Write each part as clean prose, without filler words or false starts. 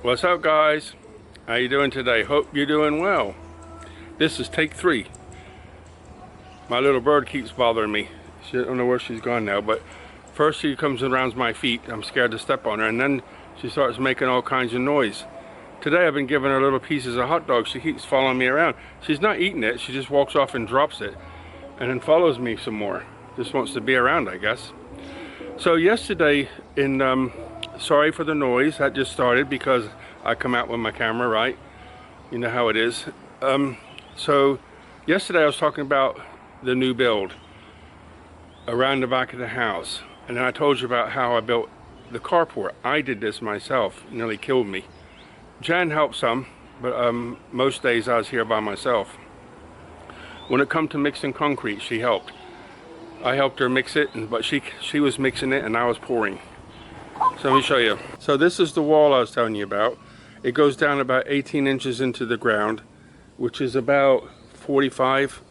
What's up, guys? How you doing today? Hope you're doing well. This is take 3. My little bird keeps bothering me. I don't know where she's gone now, but first she comes around my feet. I'm scared to step on her, and then she starts making all kinds of noise. Today I've been giving her little pieces of hot dog. She keeps following me around. She's not eating it. She just walks off and drops it and then follows me some more. Just wants to be around, I guess. So yesterday sorry for the noise, that just started because I come out with my camera, right? You know how it is. So yesterday I was talking about the new build around the back of the house, and then I told you about how I built the carport. I did this myself. It nearly killed me. Jan helped some, but most days I was here by myself. When it come to mixing concrete, she helped. I helped her mix it, but she was mixing it and I was pouring. So let me show you. So this is the wall I was telling you about. It goes down about 18 inches into the ground, which is about 45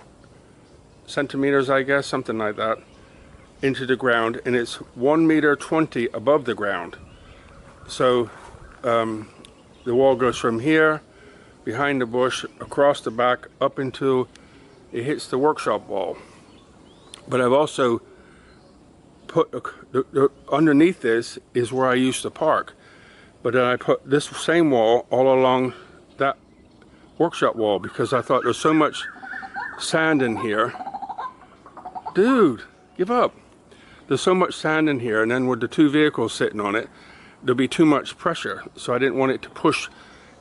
centimeters, I guess, something like that, into the ground, and it's 1.20 meters above the ground. So the wall goes from here, behind the bush, across the back, up into, it hits the workshop wall. But I've also put, underneath this is where I used to park. But then I put this same wall all along that workshop wall because I thought there's so much sand in here. Dude, give up. There's so much sand in here, and then with the 2 vehicles sitting on it, there'll be too much pressure. So I didn't want it to push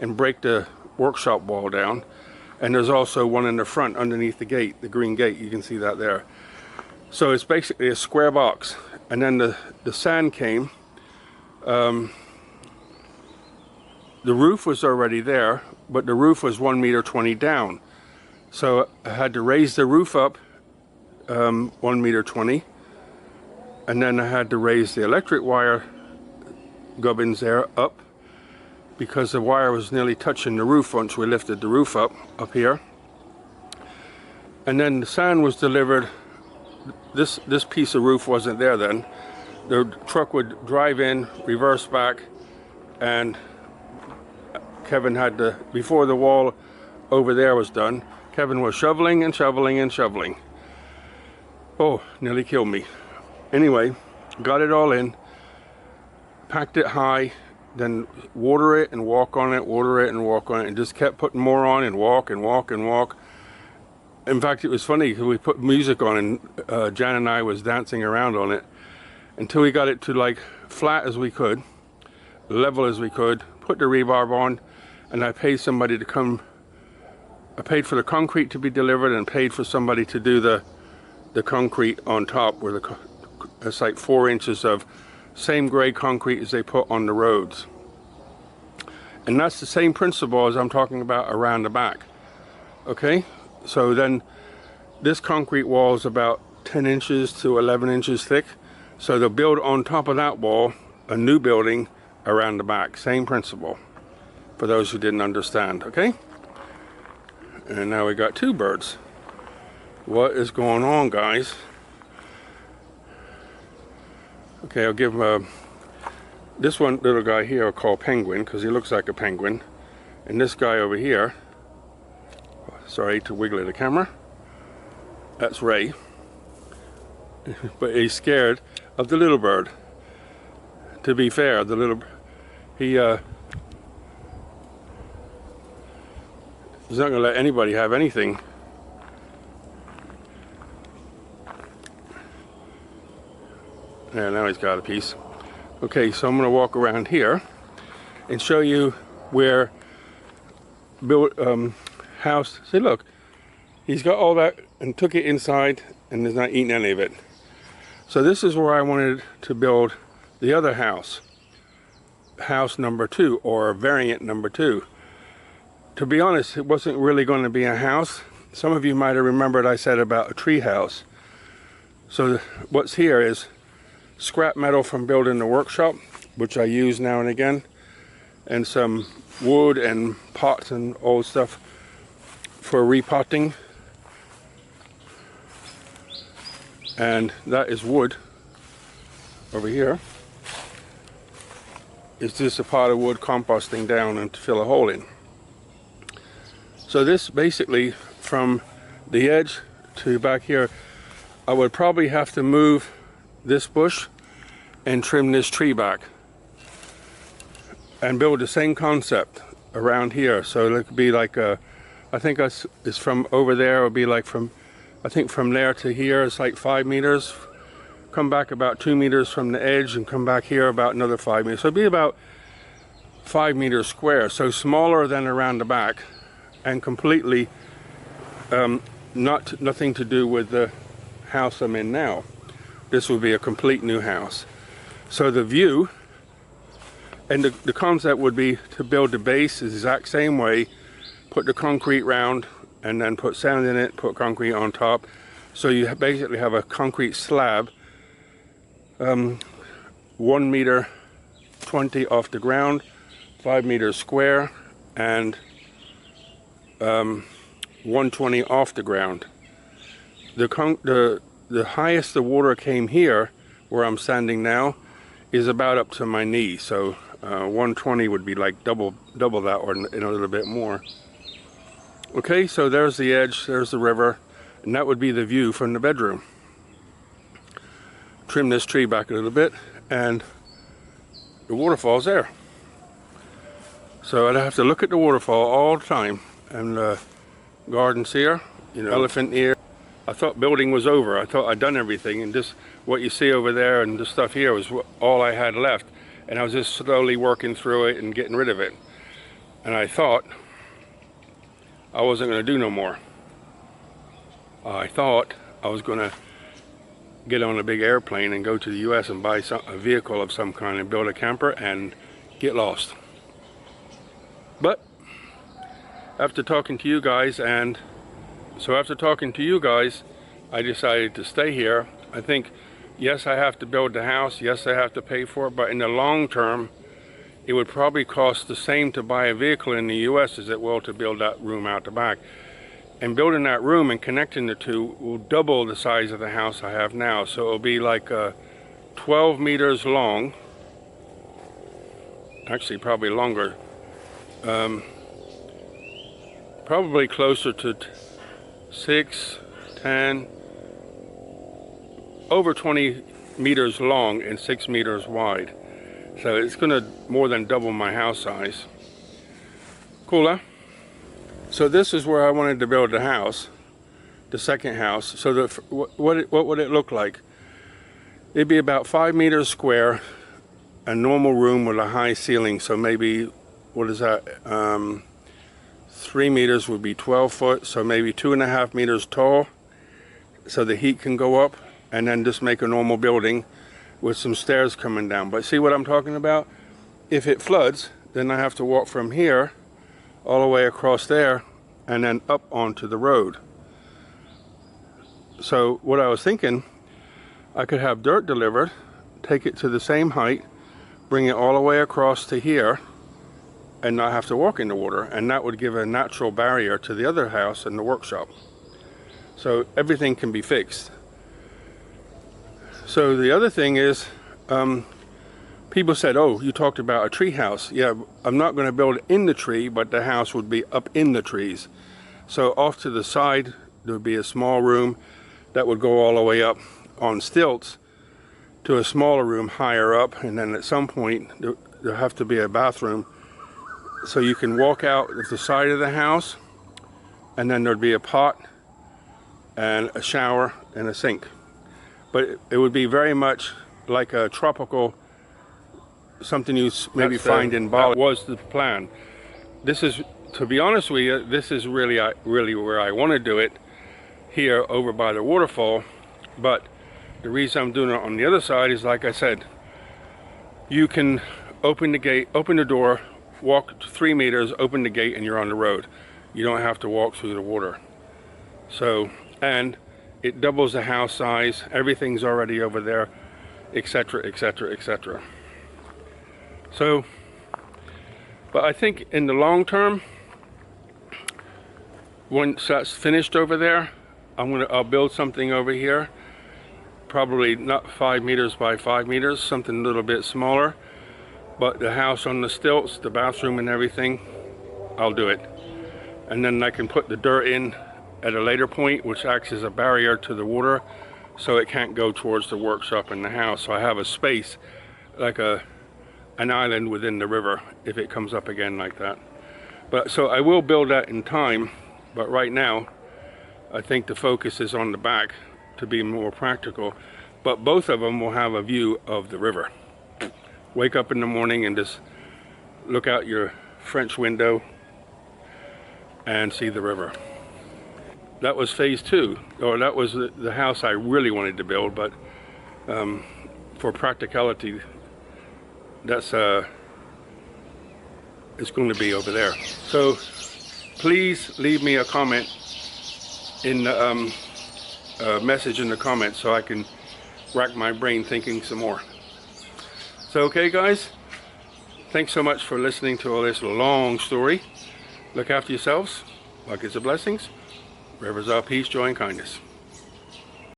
and break the workshop wall down. And there's also one in the front underneath the gate, the green gate, you can see that there. So it's basically a square box, and then the sand came. The roof was already there, but the roof was 1.20 meters down. So I had to raise the roof up 1.20 meters, and then I had to raise the electric wire gubbins there up because the wire was nearly touching the roof once we lifted the roof up here. And then the sand was delivered. This piece of roof wasn't there then. The truck would drive in, reverse back, and Kevin had to, before the wall over there was done, Kevin was shoveling and shoveling and shoveling. Oh, nearly killed me. Anyway, got it all in, packed it high, then water it and walk on it, water it and walk on it, and just kept putting more on and walk and walk and walk. In fact, it was funny because we put music on and Jan and I was dancing around on it until we got it to like flat as we could, level as we could, put the rebarb on, and I paid somebody to come. I paid for the concrete to be delivered and paid for somebody to do the concrete on top, where it's like 4 inches of same grade concrete as they put on the roads. And that's the same principle as I'm talking about around the back. Okay? So then this concrete wall is about 10 inches to 11 inches thick. So they'll build on top of that wall a new building around the back. Same principle for those who didn't understand, okay? And now we got 2 birds. What is going on, guys? Okay, I'll give this one little guy here I'll call Penguin because he looks like a penguin. And this guy over here, sorry to wiggle the camera, that's Ray. But he's scared of the little bird. To be fair, the little, he's not gonna let anybody have anything. Yeah, now he's got a piece. Okay, so I'm gonna walk around here and show you where house. See, look, he's got all that and took it inside and is not eating any of it. So this is where I wanted to build the other house, house number 2, or variant number 2. To be honest, it wasn't really going to be a house. Some of you might have remembered I said about a tree house. So what's here is scrap metal from building the workshop, which I use now and again, and some wood and pots and old stuff for repotting. And that is wood over here. is just a pot of wood composting down and to fill a hole in. So this basically, from the edge to back here, I would probably have to move this bush and trim this tree back and build the same concept around here. So it could be like I think it's from over there, it would be like from, I think from there to here is like 5 meters. Come back about 2 meters from the edge and come back here about another 5 meters. So it'd be about 5 meters square. So smaller than around the back and completely nothing to do with the house I'm in now. This would be a complete new house. So the view and the concept would be to build the base the exact same way, put the concrete round and then put sand in it, put concrete on top. So you basically have a concrete slab 1 meter 20 off the ground, 5 meters square, and 120 off the ground. The highest the water came here, where I'm standing now, is about up to my knee. So 120 would be like double that, or in a little bit more. Okay, so there's the edge, there's the river, and that would be the view from the bedroom. Trim this tree back a little bit, and the waterfall's there. So I'd have to look at the waterfall all the time, and gardens here, you know, elephant ear. I thought building was over. I thought I'd done everything, and just what you see over there and the stuff here was all I had left, and I was just slowly working through it and getting rid of it. And I thought I wasn't going to do no more. I thought I was going to get on a big airplane and go to the US and buy a vehicle of some kind and build a camper and get lost. But after talking to you guys, I decided to stay here. I think, yes, I have to build the house, yes, I have to pay for it, but in the long term, it would probably cost the same to buy a vehicle in the US as it will to build that room out the back. And building that room and connecting the two will double the size of the house I have now. So it'll be like 12 meters long, actually probably longer, probably closer to 6, 10, over 20 meters long and 6 meters wide. So it's going to more than double my house size. Cool, huh? So this is where I wanted to build the house, the second house. So what would it look like? It'd be about 5 meters square, a normal room with a high ceiling. So maybe, what is that? 3 meters would be 12 foot, so maybe 2.5 meters tall, so the heat can go up, and then just make a normal building with some stairs coming down. But see what I'm talking about? If it floods, then I have to walk from here all the way across there and then up onto the road. So what I was thinking, I could have dirt delivered, take it to the same height, bring it all the way across to here, and not have to walk in the water, and that would give a natural barrier to the other house and the workshop. So everything can be fixed. So the other thing is, people said, oh, you talked about a tree house. Yeah, I'm not going to build in the tree, but the house would be up in the trees. So off to the side, there would be a small room that would go all the way up on stilts to a smaller room higher up, and then at some point there'll have to be a bathroom. So you can walk out at the side of the house, and then there'd be a pot and a shower and a sink. But it would be very much like a tropical, something you maybe find in Bali. That was the plan. This is, to be honest with you, this is really where I want to do it, here over by the waterfall. But the reason I'm doing it on the other side is, like I said, you can open the gate, open the door, walk 3 meters, open the gate, and you're on the road. You don't have to walk through the water. So, and it doubles the house size, everything's already over there, etc., etc., etc. So, but I think in the long term, once that's finished over there, I'll build something over here, probably not 5 meters by 5 meters, something a little bit smaller, But the house on the stilts, the bathroom and everything, I'll do it. And then I can put the dirt in at a later point, which acts as a barrier to the water, so it can't go towards the workshop and the house. So I have a space, like an island within the river, if it comes up again like that. But so I will build that in time, but right now, I think the focus is on the back to be more practical. But both of them will have a view of the river. Wake up in the morning and just look out your French window and see the river. That was phase 2, or that was the house I really wanted to build, but for practicality, that's it's going to be over there. So please leave me a comment in the message in the comments so I can rack my brain thinking some more. So okay guys, thanks so much for listening to all this long story. Look after yourselves. Buckets of blessings. Rivers of peace, joy, and kindness.